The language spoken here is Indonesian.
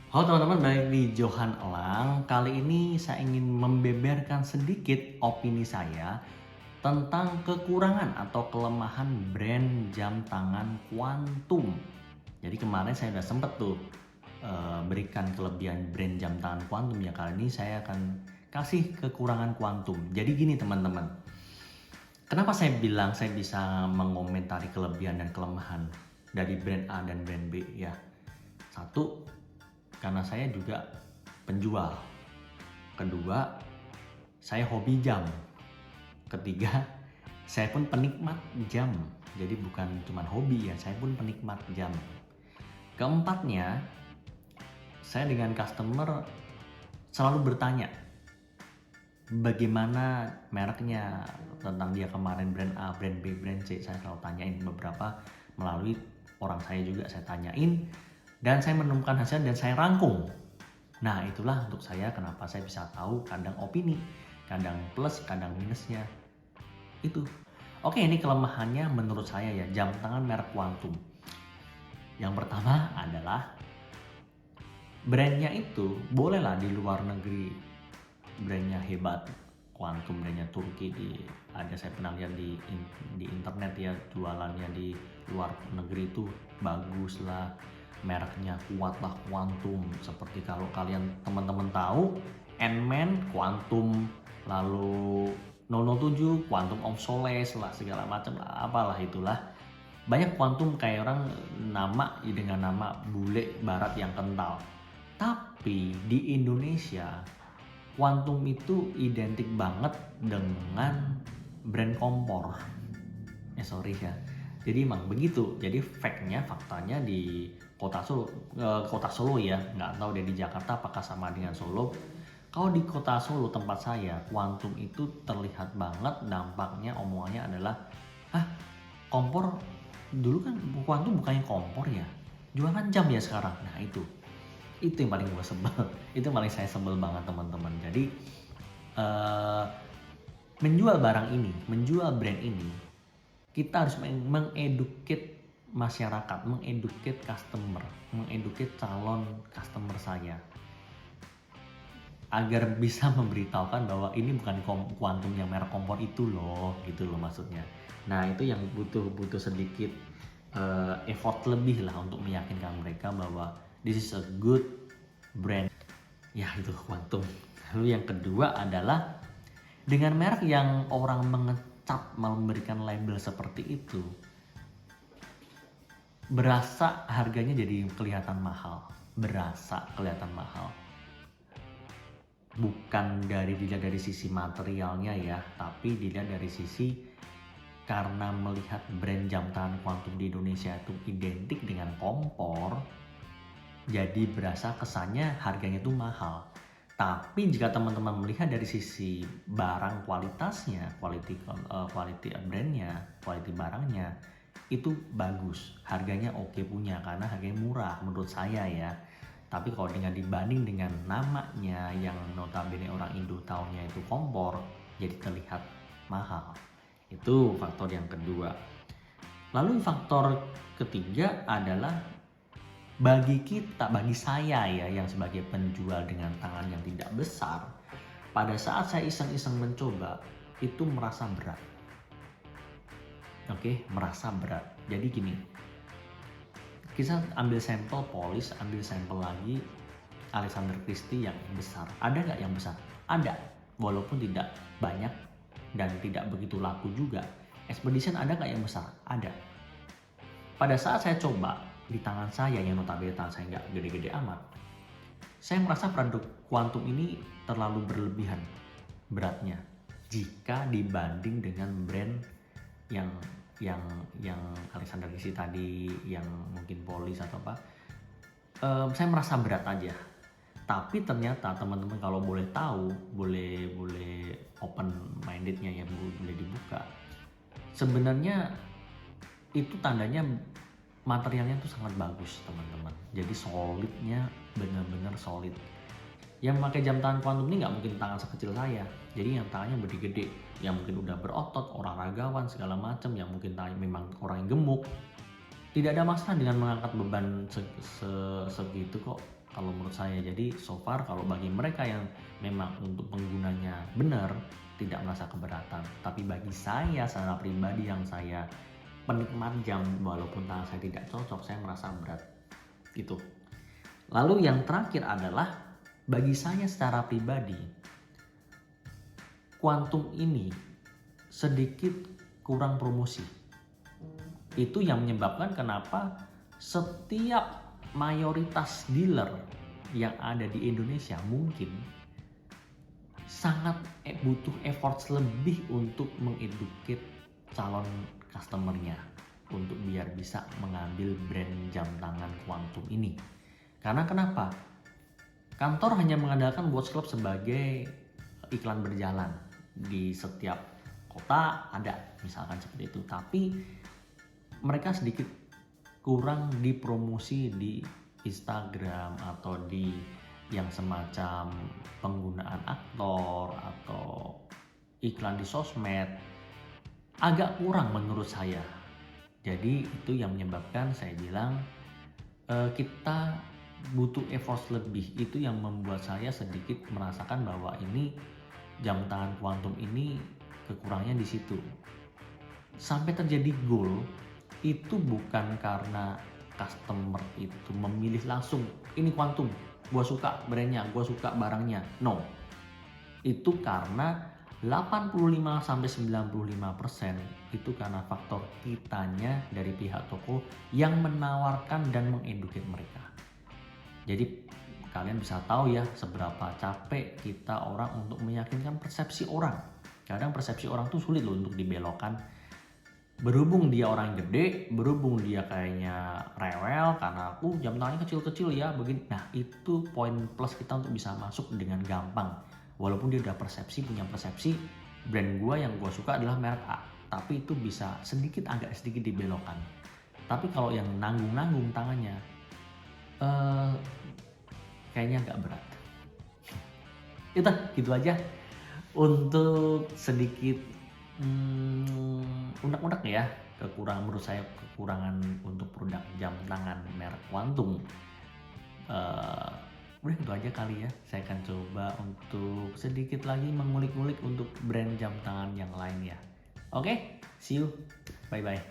Halo teman-teman, balik di Johan Elang. Kali ini saya ingin membeberkan sedikit opini saya tentang kekurangan atau kelemahan brand jam tangan Quantum. Jadi kemarin saya udah sempet tuh berikan kelebihan brand jam tangan Quantum ya. Kali ini saya akan kasih kekurangan Quantum. Jadi gini teman-teman, kenapa saya bilang saya bisa mengomentari kelebihan dan kelemahan dari brand A dan brand B ya. Satu, karena saya juga penjual. Kedua, saya hobi jam. Ketiga, saya pun penikmat jam. Jadi bukan cuma hobi ya, saya pun penikmat jam. Keempatnya, saya dengan customer selalu bertanya bagaimana mereknya, tentang dia kemarin brand A, brand B, brand C. Saya selalu tanyain beberapa melalui orang saya juga saya tanyain, dan saya menemukan hasil dan saya rangkum. Nah itulah untuk saya kenapa saya bisa tahu kadang opini, kadang plus, kadang minusnya itu. Oke, ini kelemahannya menurut saya ya, jam tangan merek Quantum. Yang pertama adalah brandnya itu bolehlah di luar negeri brandnya hebat, Quantum brandnya Turki, ada saya pernah lihat di internet ya, jualannya di luar negeri itu bagus lah, mereknya kuat lah Quantum. Seperti kalau kalian teman-teman tahu Ant-Man Quantum, lalu 007 Quantum of Solace lah, segala macam lah, apalah itulah. Banyak Quantum kayak orang nama dengan nama bule barat yang kental. Tapi di Indonesia Quantum itu identik banget dengan brand kompor. Sorry ya. Jadi emang begitu. Jadi faktanya di kota Solo ya. Nggak tahu deh di Jakarta apakah sama dengan Solo. Kalau di kota Solo tempat saya, Quantum itu terlihat banget dampaknya, omongannya adalah, kompor dulu kan Quantum bukannya kompor ya, jualan jam ya sekarang. Nah itu yang paling gue sebel. Itu yang paling saya sebel banget teman-teman. Jadi menjual barang ini, menjual brand ini, kita harus mengeduket masyarakat, mengeduket customer, mengeduket calon customer saya, agar bisa memberitahukan bahwa ini bukan Quantum yang merek kompor itu loh, gitu loh maksudnya. Nah itu yang butuh sedikit effort lebih lah untuk meyakinkan mereka bahwa this is a good brand. Ya itu Quantum. Lalu yang kedua adalah dengan merek yang orang mengecap, memberikan label seperti itu, berasa harganya jadi kelihatan mahal. Berasa kelihatan mahal. Bukan dilihat dari sisi materialnya ya, tapi dilihat dari sisi karena melihat brand jam tangan Quantum di Indonesia itu identik dengan kompor, jadi berasa kesannya harganya itu mahal. Tapi jika teman-teman melihat dari sisi barang kualitasnya, quality brandnya, quality barangnya, itu bagus, harganya oke punya, karena harganya murah menurut saya ya. Tapi kalau dibanding dengan namanya yang notabene orang Indo taunya itu kompor, jadi terlihat mahal. Itu faktor yang kedua. Lalu faktor ketiga adalah bagi saya ya, yang sebagai penjual dengan tangan yang tidak besar, pada saat saya iseng-iseng mencoba, itu merasa berat. Oke, merasa berat. Jadi gini, kita ambil sampel polis, ambil sampel lagi Alexander Christie yang besar. Ada nggak yang besar? Ada, walaupun tidak banyak dan tidak begitu laku juga. Expedition ada nggak yang besar? Ada. Pada saat saya coba di tangan saya yang notabene tangan saya nggak gede-gede amat, saya merasa produk Quantum ini terlalu berlebihan beratnya jika dibanding dengan brand yang Alexander Christie tadi, yang mungkin polis atau apa. Saya merasa berat aja. Tapi ternyata teman-teman kalau boleh tahu, boleh open mindednya ya, boleh dibuka. Sebenarnya itu tandanya materialnya tuh sangat bagus teman-teman. Jadi solidnya benar-benar solid. Yang pakai jam tangan Quantum ini nggak mungkin tangan sekecil saya. Jadi yang tangannya gede-gede, yang mungkin udah berotot, olahragawan segala macam, yang mungkin tangannya memang orang yang gemuk. Tidak ada masalah dengan mengangkat beban segitu kok. kalau menurut saya. Jadi so far kalau bagi mereka yang memang untuk penggunanya benar, tidak merasa keberatan. Tapi bagi saya secara pribadi yang saya penikmat jam, walaupun tangan saya tidak cocok, saya merasa berat gitu. Lalu yang terakhir adalah bagi saya secara pribadi, Quantum ini sedikit kurang promosi. Itu yang menyebabkan kenapa setiap mayoritas dealer yang ada di Indonesia mungkin sangat butuh effort lebih untuk mengeduket calon customernya untuk biar bisa mengambil brand jam tangan Quantum ini. Karena kenapa? Kantor hanya mengandalkan Watch Club sebagai iklan berjalan di setiap kota ada misalkan seperti itu, tapi mereka sedikit kurang dipromosi di Instagram atau di yang semacam penggunaan aktor atau iklan di sosmed, agak kurang menurut saya. Jadi itu yang menyebabkan saya bilang kita butuh effort lebih. Itu yang membuat saya sedikit merasakan bahwa ini jam tangan Quantum ini kekurangannya di situ. Sampai terjadi goal itu bukan karena customer itu memilih langsung ini Quantum, gua suka brandnya, gua suka barangnya. No, itu karena 85-95% itu karena faktor kitanya dari pihak toko yang menawarkan dan mengeduket mereka. Jadi kalian bisa tahu ya seberapa capek kita orang untuk meyakinkan persepsi orang. Kadang persepsi orang tuh sulit loh untuk dibelokkan. Berhubung dia orang gede, berhubung dia kayaknya rewel karena aku jam tangannya kecil-kecil ya begini. Nah itu poin plus kita untuk bisa masuk dengan gampang. Walaupun dia udah punya persepsi brand gua yang gua suka adalah merek A, tapi itu bisa agak sedikit dibelokkan. Tapi kalau yang nanggung tangannya kayaknya agak berat. Itu gitu aja untuk sedikit unek-unek ya menurut saya kekurangan untuk produk jam tangan merek Quantum. Udah itu aja kali ya. Saya akan coba untuk sedikit lagi mengulik-ulik untuk brand jam tangan yang lain ya. Oke, see you, bye bye.